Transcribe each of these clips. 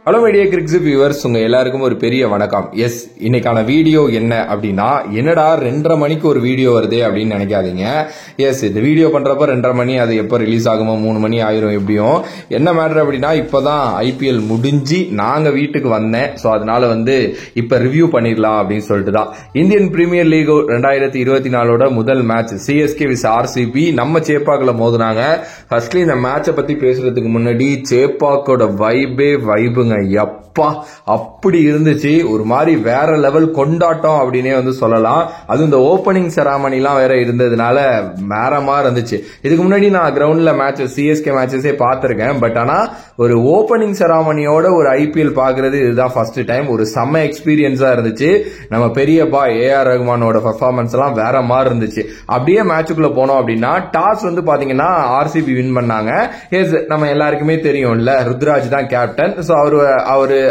Hello media கிரிக்ஸ் viewers, உங்க எல்லாருக்கும் ஒரு பெரிய வணக்கம். எஸ், இன்னைக்கான வீடியோ என்ன அப்படின்னா, என்னடா 2:30 மணிக்கு ஒரு வீடியோ வருது அப்படின்னு நினைக்காதீங்க. எஸ், இந்த வீடியோ பண்றப்ப 2:30 மணி, அது எப்போ ரிலீஸ் ஆகுமோ 3 மணி ஆயிரும். எப்படியும் என்ன மேட்டர் அப்படின்னா, இப்பதான் ஐபிஎல் முடிஞ்சு நாங்க வீட்டுக்கு வந்தேன். ஸோ அதனால இப்ப ரிவ்யூ பண்ணிடலாம் அப்படின்னு சொல்லிட்டு தான். இந்தியன் பிரீமியர் லீக் 2024 முதல் மேட்ச் சிஎஸ்கே விஸ் ஆர்சிபி நம்ம சேப்பாக்கில் மோதுனாங்க. ஃபர்ஸ்ட்லி இந்த மேட்சை பத்தி பேசுறதுக்கு முன்னாடி சேப்பாக்கோட வைபுங்க எப்பா அப்படி இருந்துச்சு. ஒரு மாதிரி வேற லெவல் கொண்டாட்டம் அப்படின்னே சொல்லலாம். அதுவும் இந்த ஓப்பனிங் செராமனிலாம் வேற இருந்ததுனால வேற மாதிரி இருந்துச்சு. இதுக்கு முன்னாடி நான் கிரவுண்ட்ல மேட்ச் சிஎஸ்கே மேட்சஸே பார்த்திருக்கேன். பட் ஆனா ஒரு ஓப்பனிங் செராமனியோட ஒரு ஐபிஎல் பாக்குறது இதுதான் ஃபர்ஸ்ட் டைம். ஒரு செம்ம எக்ஸ்பீரியன்ஸா இருந்துச்சு. நம்ம பெரிய பாய் ஏஆர் ரஹ்மானோட பெர்ஃபார்மன்ஸ் எல்லாம் வேற மாதிரி இருந்துச்சு. அப்படியே மேட்சுக்குள்ள போனோம் அப்படின்னா, டாஸ் பாத்தீங்கன்னா ஆர்சிபி வின் பண்ணாங்க. நம்ம எல்லாருக்குமே தெரியும்ல, ருத்ராஜ் தான் கேப்டன். சோ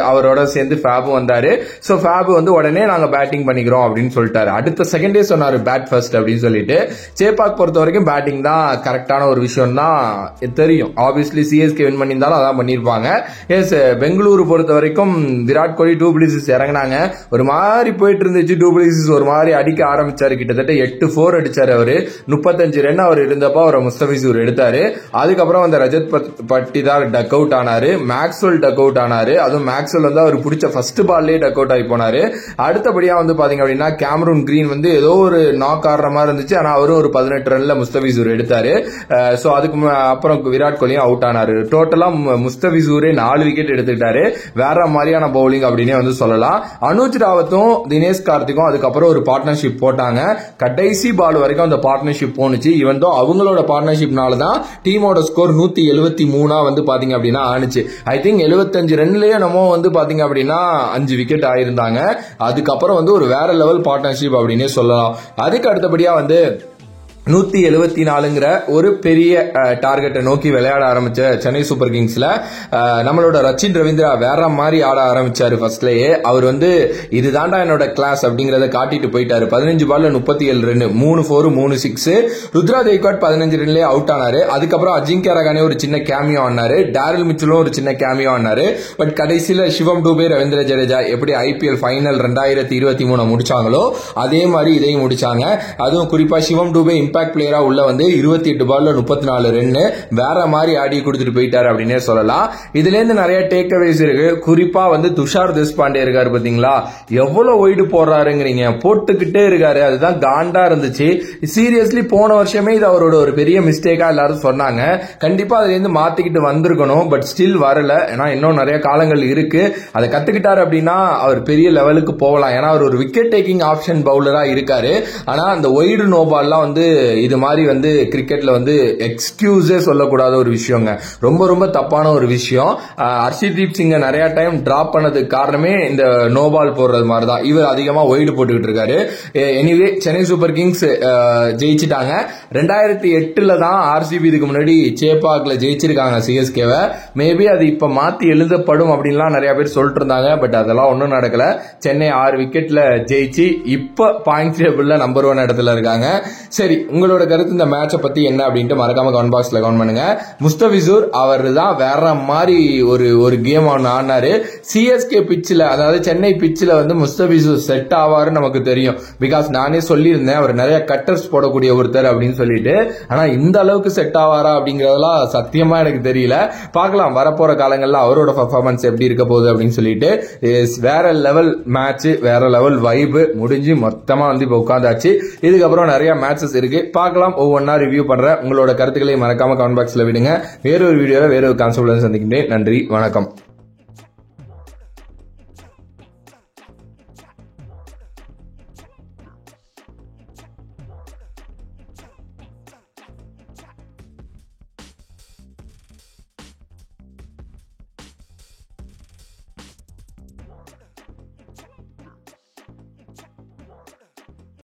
அவரோட சேர்ந்து ஃபேபும் வந்தாரு. சோ ஃபேபு உடனே நாங்க பேட்டிங் பண்ணிக்கிறோம் அப்படின்னு சொல்லிட்டாரு. அடுத்த செகண்டே சொன்னாரு பேட் ஃபர்ஸ்ட் அப்படின்னு சொல்லிட்டு. சேப்பாக் பொறுத்த வரைக்கும் பேட்டிங் தான் கரெக்டான ஒரு விஷயம் தான் தெரியும். ஆப்வியஸ்லி சிஎஸ்கே வின் பண்ணியிருந்தாலும் அதான் பண்ணிருப்பாங்க. எஸ், பெங்களூரு பொறுத்த வரைக்கும் விராட் கோலி டூப்ளிசிஸ் இறங்கினாங்க. ஒரு மாதிரி போயிட்டு இருந்துச்சு. டூப்ளிசிஸ் ஒரு மாதிரி அடிக்க ஆரம்பிச்சாரு. கிட்டத்தட்ட 8 அடிச்சாரு. அவரு 35 ரன் அவர் இருந்தப்ப அவரை முஸ்தபிசூர் எடுத்தாரு. அதுக்கப்புறம் அந்த ரஜத் பட்டிதார் டக் அவுட் ஆனாரு. மேக்ஸ்வெல் டக் அவுட் ஆனாரு. அதுவும் மேக்ஸ்வெல் அவர் பிடிச்ச ஃபர்ஸ்ட் பால்லே டக் அவுட் ஆகி போனாரு. அடுத்தபடியா பாத்தீங்க அப்படின்னா, கேமரூன் கிரீன் ஏதோ ஒரு நாக் ஆடுற மாதிரி இருந்துச்சு. ஆனா அவரும் ஒரு 18 ரன்ல முஸ்தபிசூர் எடுத்தாரு. சோ அதுக்கு அப்புறம் விராட் கோலியும் அவுட் ஆனாரு. டோட்டலா முஸ்தபிசூரே 4 விக்கெட் எடுத்துட்டாரு. வேற மாதிரியான பவுலிங் அப்படின்னே சொல்லலாம். அனுஜ் ராவத்தும் தினேஷ் கார்த்திக்கும் அதுக்கப்புறம் ஒரு பார்ட்னர்ஷிப் போட்டாங்க. கடைசி பால் வரைக்கும் அந்த பார்ட்னர்ஷிப் போனுச்சு. ஈவன் தோ அவங்களோட பார்ட்னர்ஷிப்னால தான் டீமோட ஸ்கோர் 173 பாத்தீங்க அப்படின்னா ஆனிச்சு. ஐ திங்க் 75 ரன்லயே நம்ம பாத்தீங்க அப்படின்னா 5 விக்கெட் ஆயிருந்தாங்க. அதுக்கப்புறம் ஒரு வேற லெவல் பார்ட்னர்ஷிப் அப்படின்னே சொல்லலாம். அதுக்கு அடுத்தபடியா 174ங்கிற ஒரு பெரிய டார்கெட்டை நோக்கி விளையாட ஆரம்பிச்ச சென்னை சூப்பர் கிங்ஸ்ல நம்மளோட ரச்சின் ரவீந்திரா வேற மாதிரி ஆட ஆரம்பிச்சாரு. ஃபர்ஸ்ட்லயே அவர் இதுதான்டா என்னோட கிளாஸ் அப்படிங்கறத காட்டிட்டு போயிட்டாரு. 15 பால்ல 37 ரன், 3 4 3 6. ருத்ரா தேக்வாட் 15 ரன்லயே அவுட் ஆனாரு. அதுக்கப்புறம் அஜிங்கியா ரகானே ஒரு சின்ன கேமியோ ஆனாரு. டேரில் மிச்சலும் ஒரு சின்ன கேமியோ ஆனாரு. பட் கடைசியில சிவம் டூபே, ரவீந்திர ஜடேஜா எப்படி ஐபிஎல் ஃபைனல் 2023 முடிச்சாங்களோ அதே மாதிரி இதையும் முடிச்சாங்க. அதுவும் குறிப்பா சிவம் டூபே இம்பாக்ட் பிளேயரா உள்ள 28 பால்ல 34 ரன் வேற மாதிரி ஆடி கொடுத்துட்டு போயிட்டாரு அப்படின்னே சொல்லலாம். இதுல இருந்து நிறைய டேக் அவேஸ் இருக்கு. குறிப்பா துஷார் தேஷ்பாண்டே இருக்காரு பாத்தீங்களா, எவ்வளவு ஒய்டு போடுறாருங்கிறீங்க, போட்டுக்கிட்டே இருக்காரு. அதுதான் காண்டா இருந்துச்சு. சீரியஸ்லி போன வருஷமே இது அவரோட ஒரு பெரிய மிஸ்டேக்கா எல்லாரும் சொன்னாங்க. கண்டிப்பா அதுல இருந்து மாத்திக்கிட்டு வந்திருக்கணும். பட் ஸ்டில் வரல. ஏன்னா இன்னும் நிறைய காலங்கள் இருக்கு. அதை கத்துக்கிட்டாரு அப்படின்னா அவர் பெரிய லெவலுக்கு போகலாம். ஏன்னா அவர் ஒரு விக்கெட் டேக்கிங் ஆப்ஷன் பவுலரா இருக்காரு. ஆனா அந்த ஒய்டு நோபால்லாம் இது மாதிரி கிரிக்கெட்ல எக்ஸ்கியூஸே சொல்லக்கூடாத ஒரு விஷயங்க. ரொம்ப ரொம்ப தப்பான ஒரு விஷயம். ஹர்ஷதீப் சிங்க நிறைய டைம் டிராப் பண்ணதுக்கு காரணமே இந்த நோபால் போடுறது மாதிரி தான். இவர் அதிகமா ஒய்டு போட்டுக்கிட்டு இருக்காரு. எனிவே, சென்னை சூப்பர் கிங்ஸ் ஜெயிச்சிட்டாங்க. 2008 தான் ஆர்சிபி இதுக்கு முன்னாடி சேப்பாக்ல ஜெயிச்சிருக்காங்க சிஎஸ்கேவை. மேபி அது இப்ப மாத்தி எழுதப்படும் அப்படின்லாம் நிறைய பேர் சொல்லிட்டு இருந்தாங்க. பட் அதெல்லாம் ஒன்னும் நடக்கல. சென்னை 6 விக்கெட்ல ஜெயிச்சு இப்ப பாயிண்ட் டேபிள்ல நம்பர் 1 இடத்துல இருக்காங்க. சரி, உங்களோட கருத்து இந்த மேட்சை பத்தி என்ன அப்படின்ட்டு மறக்காம கமெண்ட் பாக்ஸ்ல கமெண்ட் பண்ணுங்க. முஸ்தபிசூர் அவர் தான் வேற மாதிரி ஒரு கேம் ஆனாரு. சிஎஸ்கே பிச்சில், அதாவது சென்னை பிச்சில் முஸ்தபிசூர் செட் ஆவாரு நமக்கு தெரியும். பிகாஸ் நானே சொல்லியிருந்தேன் அவர் நிறைய கட்டர்ஸ் போடக்கூடிய ஒருத்தர் அப்படின்னு சொல்லிட்டு. ஆனா இந்த அளவுக்கு செட் ஆவாரா அப்படிங்கறதெல்லாம் சத்தியமா எனக்கு தெரியல. பார்க்கலாம் வரப்போற காலங்கள்ல அவரோட பெர்ஃபார்மன்ஸ் எப்படி இருக்க போகுது அப்படின்னு சொல்லிட்டு. வேற லெவல் மேட்ச், வேற லெவல் வைபு முடிஞ்சு மொத்தமா இப்ப உட்காந்தாச்சு. இதுக்கப்புறம் நிறைய மேட்சஸ் இருக்கு, பார்க்கலாம். ஒவ்வொன்னா ரிவ்யூ பண்றேன். உங்களோட கருத்துக்களை மறக்காம கமெண்ட் பாக்ஸ்ல விடுங்க. வேறொரு வீடியோல வேறொரு கான்செப்ட்ல சந்திக்கின்றேன். நன்றி, வணக்கம்.